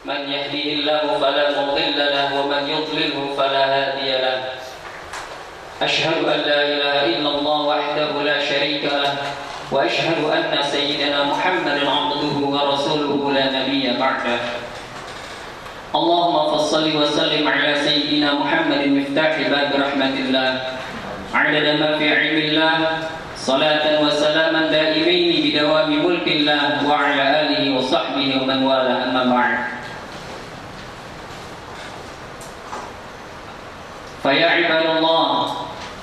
من يهده الله فلا مضل له ومن يضلله فلا هادي له أشهد أن لا إله إلا الله وحده لا شريك له وأشهد أن سيدنا محمدا عبده ورسوله لا نبي بعده اللهم فصل وسلم على سيدنا محمد مفتاح باب رحمة الله عدد ما في علم الله صلاة وسلاما دائمين بدوام ملك الله وعلى آله وصحبه ومن والاه أما بعد فيا عباد الله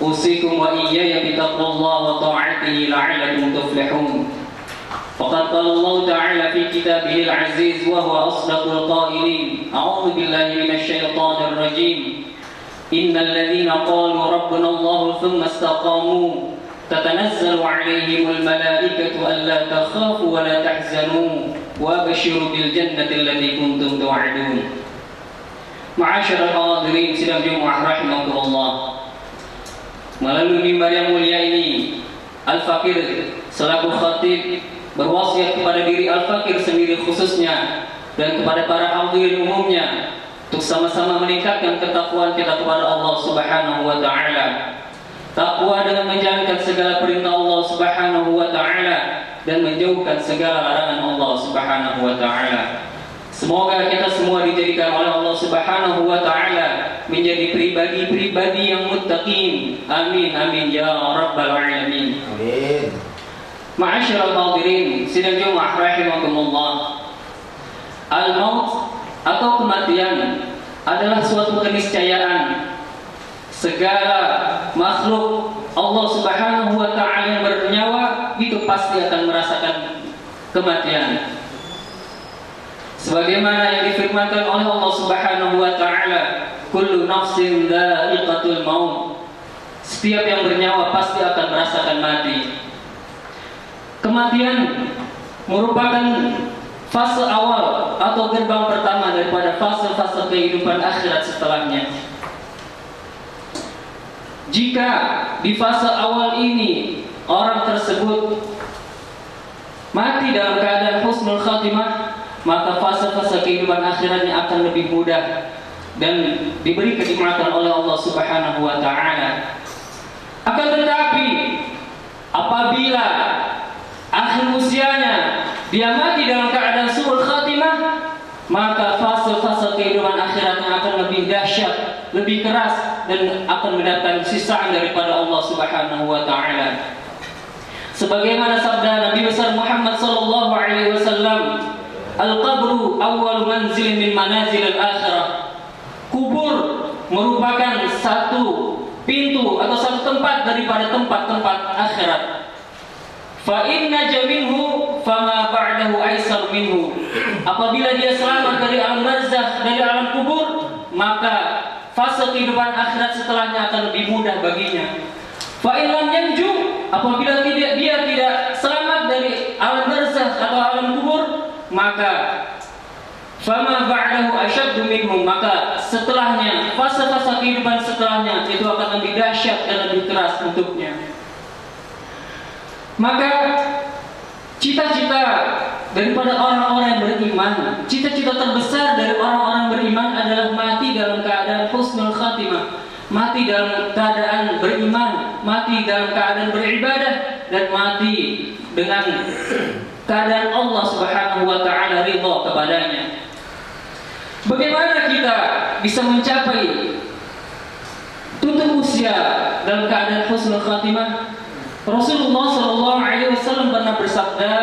أوصيكم وإياي بتقوى الله وطاعته لعلكم تفلحون فقد قال الله تعالى في كتابه العزيز وهو أصدق القائلين أعوذ بالله من الشيطان الرجيم إن الذين قالوا ربنا الله ثم استقاموا تتنزل عليهم الملائكة ألا تخافوا ولا تحزنوا وابشروا بالجنة التي كنتم توعدون. Ma'asyiral hadirin sidang Jumat rahimakumullah. Melalui mimbar yang mulia ini, Al-Fakir selaku khatib berwasiat kepada diri Al-Fakir sendiri khususnya dan kepada para hadirin umumnya untuk sama-sama meningkatkan ketakwaan kita kepada Allah Subhanahu wa taala. Takwa dengan menjalankan segala perintah Allah Subhanahu wa taala dan menjauhkan segala larangan Allah Subhanahu wa taala. Semoga kita semua dijadikan oleh Allah Subhanahu wa taala menjadi pribadi-pribadi yang muttaqin. Amin amin ya rabbal alamin. Amin. Ma'asyiral hadirin sidang Jumat rahimakumullah. Al-maut atau kematian adalah suatu keniscayaan. Segala makhluk Allah Subhanahu wa taala yang bernyawa itu pasti akan merasakan kematian. Sebagaimana yang difirmankan oleh Allah Subhanahu wa taala, kullu nafsin dha'iqatul maut. Setiap yang bernyawa pasti akan merasakan mati. Kematian merupakan fase awal atau gerbang pertama daripada fase-fase kehidupan akhirat setelahnya. Jika di fase awal ini orang tersebut mati dalam keadaan husnul khatimah, maka fase-fase kehidupan akhiratnya akan lebih mudah dan diberi kenikmatan oleh Allah Subhanahu wa taala. Akan tetapi apabila akhir usianya dia mati dalam keadaan su'ul khatimah, maka fase-fase kehidupan akhiratnya akan lebih dahsyat, lebih keras dan akan mendatangkan sisaan daripada Allah Subhanahu wa taala. Sebagaimana sabda Nabi besar Muhammad sallallahu alaihi wasallam, al-qabru awwal manzil min manazil al-akhirah. Kubur merupakan satu pintu atau satu tempat daripada tempat-tempat akhirat. Fa inna jaminhu fama ba'dahu aisar minhu. Apabila dia selamat dari alam barzakh, dari alam kubur, maka fase kehidupan akhirat setelahnya akan lebih mudah baginya. Fa in lam yanju, apabila dia tidak selamat dari alam barzakh atau alam kubur, maka fama ba'dahu asyaddu minhum, maka setelahnya, fase-fase kehidupan setelahnya itu akan lebih dahsyat dan lebih keras untuknya. Maka cita-cita daripada orang-orang yang beriman, cita-cita terbesar dari orang-orang beriman adalah mati dalam keadaan husnul khatimah, mati dalam keadaan beriman, mati dalam keadaan beribadah, dan mati dengan keadaan Allah Subhanahu wa taala ridha kepadanya. Bagaimana kita bisa mencapai tutup usia dalam keadaan husnul khatimah? Rasulullah sallallahu alaihi wasallam pernah bersabda,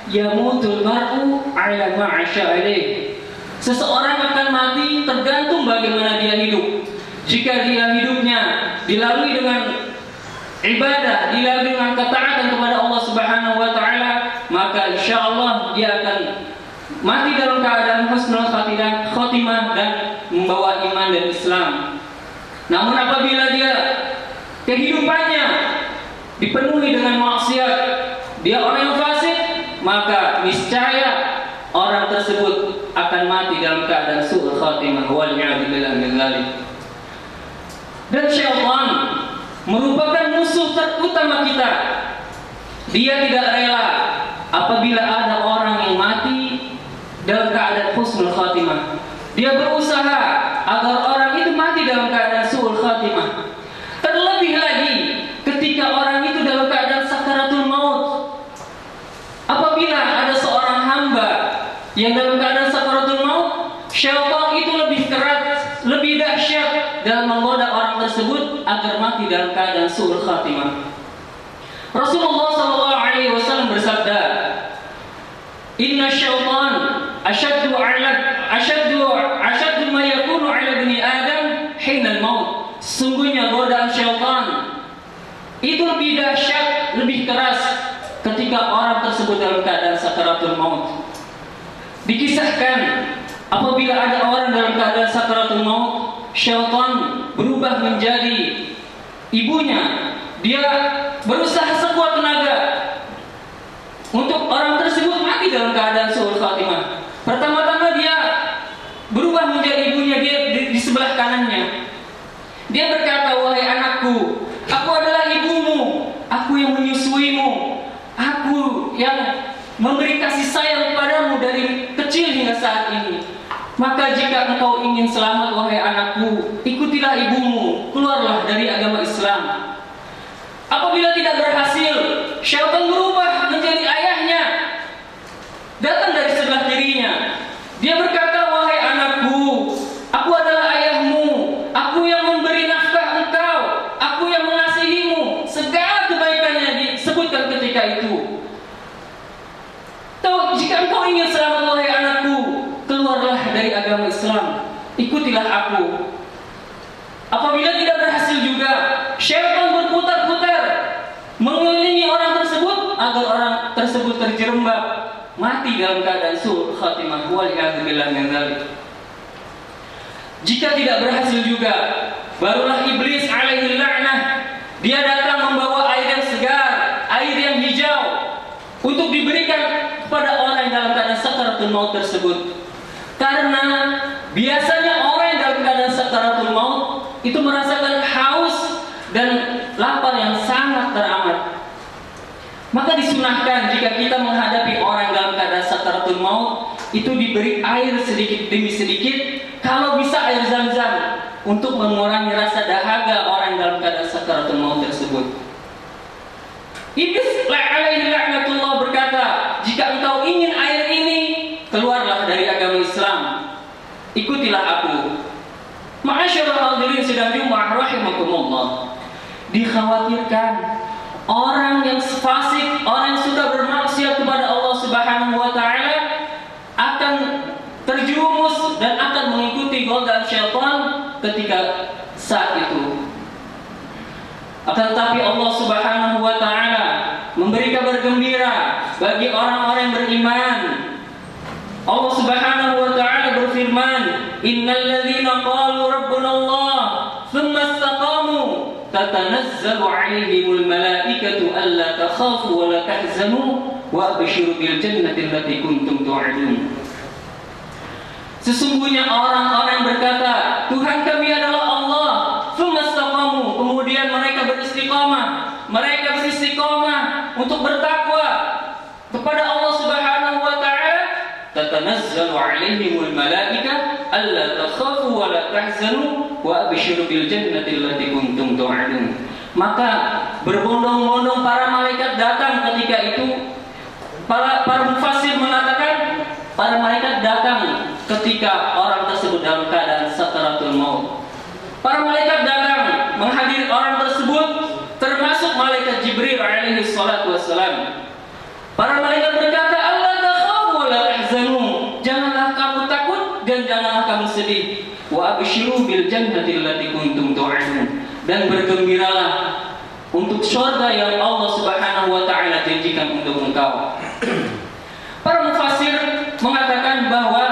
yamutul mar'u 'ala ma 'asha alaih. Seseorang akan mati tergantung bagaimana dia hidup. Jika dia hidupnya dilalui dengan ibadah, dilalui dengan ketaatan kepada Allah Subhanahu wa taala, maka insyaallah dia akan mati dalam keadaan husnul khatimah dan membawa iman dan Islam. Namun apabila dia kehidupannya dipenuhi dengan maksiat, dia orang yang fasik, maka niscaya orang tersebut akan mati dalam keadaan su'ul khatimah. Wal'iyadu billah min dzalik. Dan syaitan merupakan musuh terutama kita. Dia tidak rela apabila ada orang yang mati dalam keadaan husnul khatimah. Dia berusaha agar orang itu mati dalam keadaan su'ul khatimah. Terlebih lagi ketika orang itu dalam keadaan sakaratul maut. Apabila ada seorang hamba yang dalam keadaan sakaratul maut, syaitan itu lebih keras, lebih dahsyat dalam menggoda orang tersebut agar mati dalam keadaan su'ul khatimah. Rasulullah SAW bersabda, "Inna syaitan ashaddu ma yakunu 'ala bani Adam hina al-maut." Sungguhnya godaan syaitan itu lebih dahsyat, lebih keras ketika orang tersebut dalam keadaan sakaratul maut. Dikisahkan apabila ada orang dalam keadaan sakaratul maut, syaitan berubah menjadi ibunya. Dia berusaha sekuat tenaga untuk orang tersebut mati dalam keadaan su'ul khatimah. Pertama-tama dia berubah menjadi ibunya, dia di sebelah kanannya. Dia berkata, "Wahai anakku, aku adalah ibumu, aku yang menyusuimu, aku yang memberi kasih sayang kepadamu dari kecil hingga saat ini. Maka jika engkau ingin selamat, wahai anakku, ikutilah ibumu, keluarlah dari agama Islam." Apabila tidak berhasil, syaitan berubah menjadi ayahnya, datang dari sebelah kirinya. Dia berkata, "Wahai anakku, aku adalah ayahmu, aku yang memberi nafkah engkau, aku yang mengasihimu." Segala kebaikannya disebutkan ketika itu. Tahu, jika engkau ingin selamat, wahai anakku, keluarlah dari agama Islam, ikutilah aku. Apabila tidak berhasil juga, syaitan berputar-putar mengelilingi orang tersebut agar orang tersebut terjerembab mati dalam keadaan su'ul khatimah. Wal'iyadzubillah min dzalik. Jika tidak berhasil juga, barulah iblis alaihi la'nah, dia datang membawa air yang segar, air yang hijau untuk diberikan kepada orang yang dalam keadaan sakaratul maut tersebut. Karena biasanya orang yang dalam keadaan sakaratul maut itu merasakan haus dan lapar yang sangat teramat. Maka disunahkan jika kita menghadapi orang dalam keadaan sakaratul maut, itu diberi air sedikit demi sedikit, kalau bisa air Zam-Zam, untuk mengurangi rasa dahaga orang dalam keadaan sakaratul maut tersebut. Iblis alaihi laknatullah berkata, "Jika engkau ingin air ini, keluarlah dari agama Islam, ikutilah aku." Ma'asyiral hadirin sidang Jumat rahimakumullah. Dikhawatirkan orang yang fasik, orang yang sudah bermaksiat kepada Allah Subhanahu wa taala akan terjerumus dan akan mengikuti godaan syaitan ketika saat itu. Akan tetapi Allah Subhanahu wa taala memberi kabar gembira bagi orang-orang yang beriman. Allah Subhanahu wa taala berfirman, "Innal ladzina qalu rabbuna Allah, tsumma istaqamu, tatanazzalu 'alaihimul malaikatu alla takhafu wa la tahzanu wa abshiru bil jannati allati kuntum tu'adun." Sesungguhnya orang-orang berkata, "Tuhan kami adalah Allah." Tsumma istaqamu, kemudian mereka beristiqamah untuk bertakwa kepada Allah Subhanahu wa taala. Tatanazzalu 'alaihimul malaikatu alla takhafu wa la tahzanu wa abshiru bil jannati allati kuntum tu'adun. Maka berbondong-bondong para malaikat datang ketika itu. Para mufassir mengatakan para malaikat datang ketika orang tersebut dalam keadaan sakaratul maut. Para malaikat datang menghadiri orang tersebut, termasuk malaikat Jibril alaihi salatu wassalam. Para malaikat berkata, "Allah takhafu wa la tahzanu." Janganlah kamu takut dan janganlah kamu sedih. Wa abshiru bil jannati allati kuntum tu'adun. Dan bergembiralah untuk surga yang Allah Subhanahu wa taala janjikan untuk engkau. Para mufassir mengatakan bahwa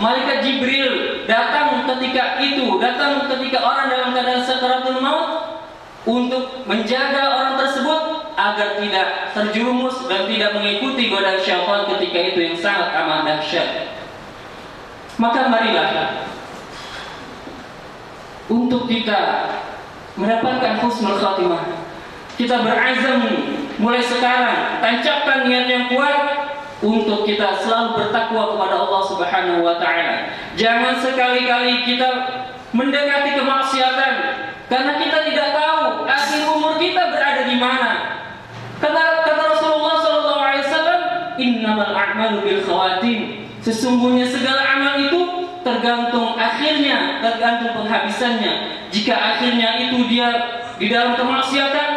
malaikat Jibril datang ketika orang dalam keadaan sakaratul maut untuk menjaga orang tersebut agar tidak terjerumus dan tidak mengikuti godaan syaitan ketika itu yang sangat amat dahsyat. Maka marilah untuk kita mendapatkan husnul khatimah, kita berazam mulai sekarang, tancapkan niat yang kuat untuk kita selalu bertakwa kepada Allah Subhanahu wa taala. Jangan sekali-kali kita mendekati kemaksiatan karena kita tidak tahu akhir umur kita berada di mana. Kata Rasulullah sallallahu alaihi wasallam, "Innamal a'malu bil khawatim." Sesungguhnya segala amal itu tergantung akhirnya, tergantung penghabisannya. Jika akhirnya itu dia di dalam kemaksiatan,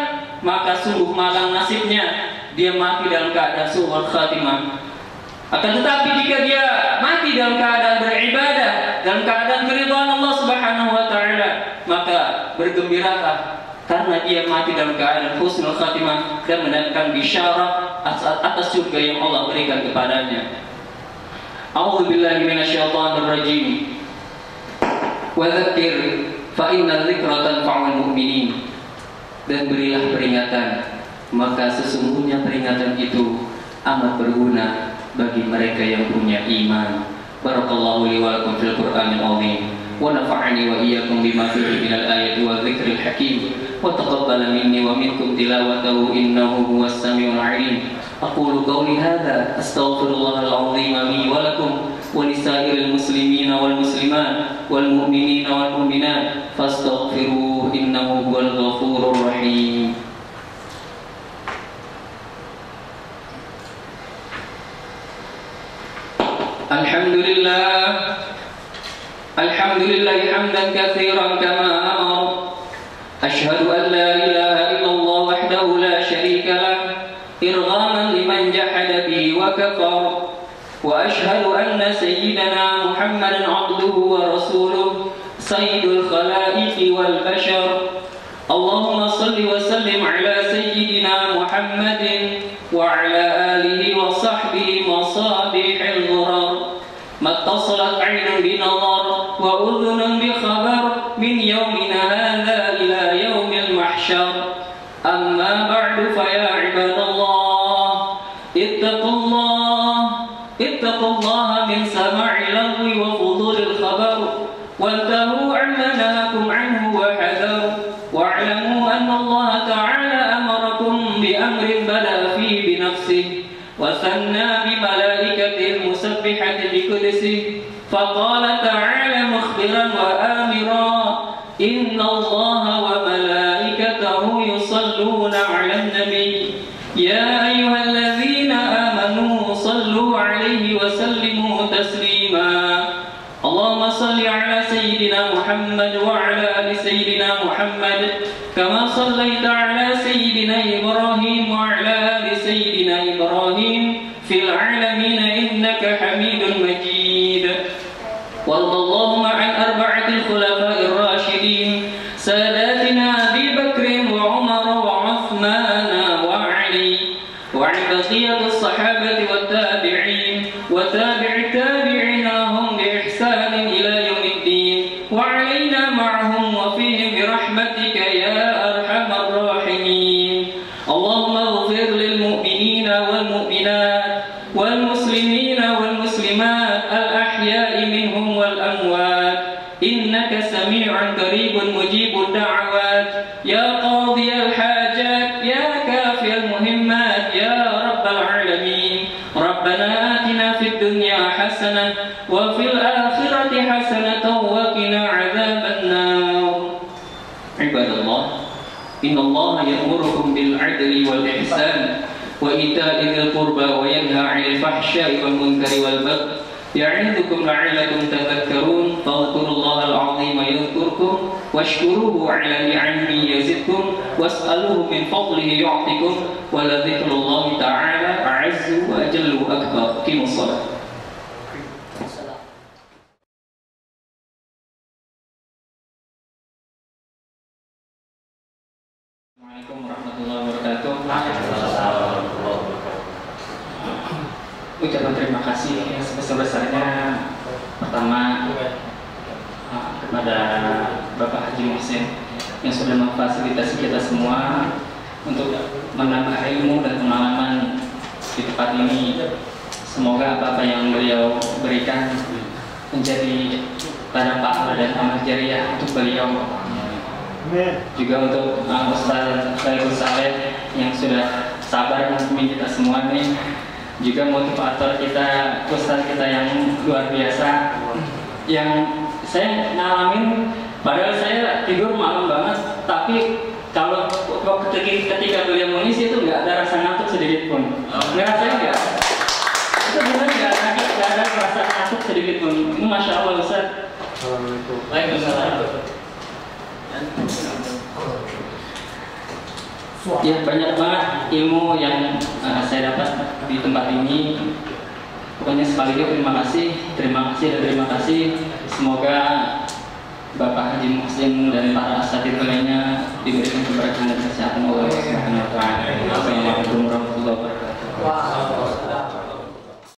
maka sungguh malang nasibnya, dia mati dalam keadaan su'ul khatimah. Akan tetapi jika dia mati dalam keadaan beribadah, dalam keadaan keridhaan Allah Subhanahu wa taala, maka bergembiralah karena dia mati dalam keadaan husnul khatimah dan mendapatkan bisyarat atas surga yang Allah berikan kepadanya. A'udzu billahi minasyaitonir rajim. Wa dzakir fa inna dzikra tanfa'ul mu'minin. Dan berilah peringatan, maka sesungguhnya peringatan itu amat berguna bagi mereka yang punya iman. Barakallahu li wa lakum fil Qur'anil 'azim wa nafa'ani wa iyyakum bima fihi minal ayati wa dzikril hakim wa taqabbala minni wa minkum tilawatahu innahu huwas samiul 'alim. Aqulu qawli hadza astaghfirullahal 'azim li wa lakum wa lisairil muslimina wal muslimat wal mu'minina wal mu'minat fastaghfiruhu innahu huwal ghafurur rahim. Alhamdulillah hamdan katsiran kama amara. Ashhadu an la ilaha illallah wahdahu la syarika lah irghaman liman jahada bihi wa kafara. Wa ashhadu anna sayyidana Muhammadan abduhu wa rasuluh sayyidul khalaiqi wal bashar. Allahumma salli wa sallim ala sayyidina Muhammadin wa ala alihi wa sahbihi masabihil ghurar. Mattasalat 'ainun binadhar wa udhunun bi khabar min yaumina hadza ila yaumil mahsyar. Amma ba'du fa ya ibadallah ittaqullaha min sama'i lagwi wa fudulil khabar wantahu 'amma nahakum 'anhu wa hadaru wa'lamu anna Allah ta'ala amarakum bi amrin bada fi bi nafsihi وثنى بملائكته المسبحة بقدسه فقال تعالى مخبرا وآمرا إن الله وملائكته يصلون على النبي يا أيها الذين آمنوا صلوا عليه وسلموا تسليما اللهم صل على سيدنا محمد وعلى آل سيدنا محمد كما صليت على سيدنا إبراهيم وعلى آل سيدنا إبراهيم في العالمين إنك حميد مجيد. وارض اللهم عن أربعة الخلفاء الراشدين ساداتنا أبي بكر وعمر وعثمان وعلي وعن بقية الصحابة والتابعين وتابع التابعين لهم بإحسان إلى يوم الدين وعلينا معهم وفيهم برحمتك يا أرحم الراحمين. اللهم اغفر للمؤمنين والمؤمنات والمسلمين والمسلمات الأحياء منهم والأموات إنك سميع قريب مجيب الدعوات يا قاضي الحاجات يا كافي المهمات يا رب العالمين. ربنا آتنا في الدنيا حسنة وفي الآخرة حسنة وقنا عذاب النار. عباد الله إن الله يأمركم بالعدل والإحسان وإيتاء ذي القربى وينهى عن الفحشاء والمنكر والبغي يعظكم لعلكم تذكرون فاذكروا الله العظيم يذكركم واشكروه على نعمه يزدكم واسألوه من فضله يعطكم ولذكر الله تعالى أعز وأجل وأكبر. قيموا الصلاة. Assalamualaikum warahmatullahi wabarakatuh. Ucapan terima kasih yang sebesar-besarnya pertama kepada Bapak Haji Muhsin yang sudah memfasilitasi kita semua untuk menambah ilmu dan pengalaman di tempat ini. Semoga apa-apa yang beliau berikan menjadi ladang pahala dan amal jariah untuk beliau. Juga untuk Ustaz Khairul Saleh yang sudah sabar menghubungi kita semua nih. juga motivator kita, ustaz kita yang luar biasa, yang saya ngalamin. Padahal saya tidur malam banget, tapi kalau ketika beliau mengisi itu nggak ada rasa ngantuk sedikit pun. Ngerasain nggak? Itu benar nggak ada rasa ngantuk sedikit pun. Ini masya Allah Ustaz. Waalaikumsalam. Ya banyak banget ilmu yang saya dapat di tempat ini. Pokoknya sekali lagi terima kasih. Semoga Bapak Haji Muhsin dan para asatidz lainnya diberikan keberkahan dan kesehatan Allah Subhanahu wa taala. Assalamualaikum warahmatullahi wabarakatuh.